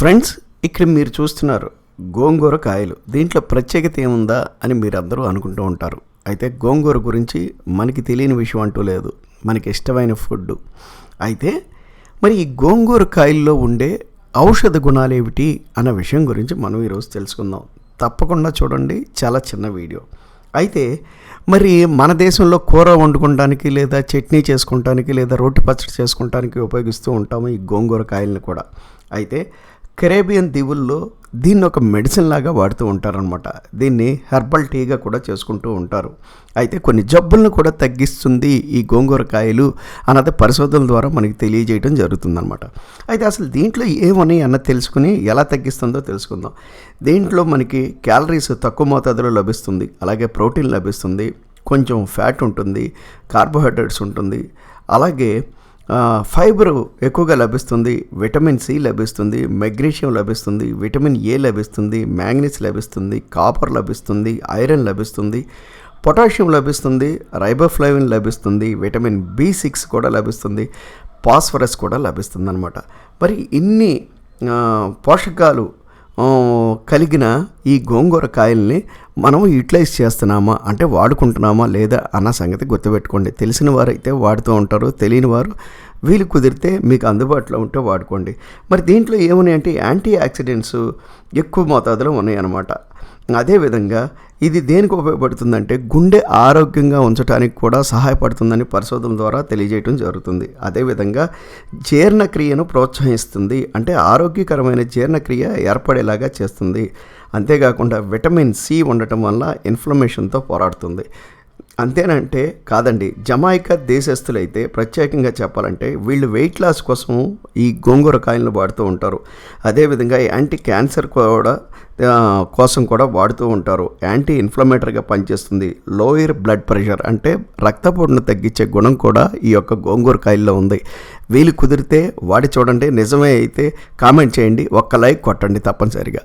Friends, ఇక్కడ మీరు చూస్తున్నారు గోంగూర కాయలు. దీంట్లో ప్రత్యేకత ఏముందా అని మీరందరూ అనుకుంటూ ఉంటారు. అయితే గోంగూర గురించి మనకి తెలియని విషయం అంటూ లేదు. మనకి ఇష్టమైన ఫుడ్. అయితే మరి ఈ గోంగూర కాయల్లో ఉండే ఔషధ గుణాలు ఏమిటి అన్న విషయం గురించి మనం ఈరోజు తెలుసుకుందాం. తప్పకుండా చూడండి, చాలా చిన్న వీడియో. అయితే మరి మన దేశంలో కూర వండుకోవడానికి లేదా చట్నీ చేసుకోవడానికి లేదా రోటి పచ్చడి చేసుకోవడానికి ఉపయోగిస్తూ ఉంటాము ఈ గోంగూర కాయలను కూడా. అయితే కరేబియన్ దీవుల్లో దీన్ని ఒక మెడిసిన్ లాగా వాడుతూ ఉంటారనమాట. దీన్ని హెర్బల్ టీగా కూడా చేసుకుంటూ ఉంటారు. అయితే కొన్ని జబ్బులను కూడా తగ్గిస్తుంది ఈ గోంగూర కాయలు అన్నది పరిశోధనల ద్వారా మనకి తెలియజేయడం జరుగుతుందన్నమాట. అయితే అసలు దీంట్లో ఏమని అన్నది తెలుసుకుని ఎలా తగ్గిస్తుందో తెలుసుకుందాం. దీంట్లో మనకి క్యాలరీస్ తక్కువ మోతాదులో లభిస్తుంది, అలాగే ప్రోటీన్ లభిస్తుంది, కొంచెం ఫ్యాట్ ఉంటుంది, కార్బోహైడ్రేట్స్ ఉంటుంది, అలాగే ఫైబర్ ఎక్కువగా లభిస్తుంది, విటమిన్ సి లభిస్తుంది, మెగ్నీషియం లభిస్తుంది, విటమిన్ ఏ లభిస్తుంది, మ్యాంగనీస్ లభిస్తుంది, కాపర్ లభిస్తుంది, ఐరన్ లభిస్తుంది, పొటాషియం లభిస్తుంది, రైబోఫ్లావిన్ లభిస్తుంది, విటమిన్ B6 కూడా లభిస్తుంది, ఫాస్ఫరస్ కూడా లభిస్తుంది అనమాట. మరి ఇన్ని పోషకాలు కలిగిన ఈ గోంగూర కాయల్ని మనం యూటిలైజ్ చేస్తున్నామా అంటే వాడుకుంటున్నామా లేదా అన్న సంగతి గుర్తుపెట్టుకోండి. తెలిసిన వారు అయితే వాడుతూ ఉంటారు, తెలియని వారు వీలు కుదిరితే మీకు అందుబాటులో ఉంటే వాడుకోండి. మరి దీంట్లో ఏమున్నాయి అంటే యాంటీ ఆక్సిడెంట్స్ ఎక్కువ మోతాదులో ఉన్నాయన్నమాట. అదేవిధంగా ఇది దేనికి ఉపయోగపడుతుందంటే గుండె ఆరోగ్యంగా ఉంచడానికి కూడా సహాయపడుతుందని పరిశోధనల ద్వారా తెలియజేయడం జరుగుతుంది. అదేవిధంగా జీర్ణక్రియను ప్రోత్సహిస్తుంది, అంటే ఆరోగ్యకరమైన జీర్ణక్రియ ఏర్పడేలాగా చేస్తుంది. అంతేకాకుండా విటమిన్ సి ఉండటం వల్ల ఇన్ఫ్లమేషన్తో పోరాడుతుంది. అంతేనంటే కాదండి, జమైకా దేశస్తులైతే ప్రత్యేకంగా చెప్పాలంటే వీళ్ళు వెయిట్ లాస్ కోసం ఈ గోంగూర కాయలను వాడుతూ ఉంటారు. అదేవిధంగా యాంటీ క్యాన్సర్ కోసం కూడా వాడుతూ ఉంటారు. యాంటీ ఇన్ఫ్లమేటరీగా పనిచేస్తుంది. లోయర్ బ్లడ్ ప్రెషర్ అంటే రక్తపోటును తగ్గించే గుణం కూడా ఈ యొక్క గోంగూర కాయల్లో ఉంది. వీలు కుదిరితే వాడి చూడండి. నిజమే అయితే కామెంట్ చేయండి, ఒక్క లైక్ కొట్టండి తప్పనిసరిగా.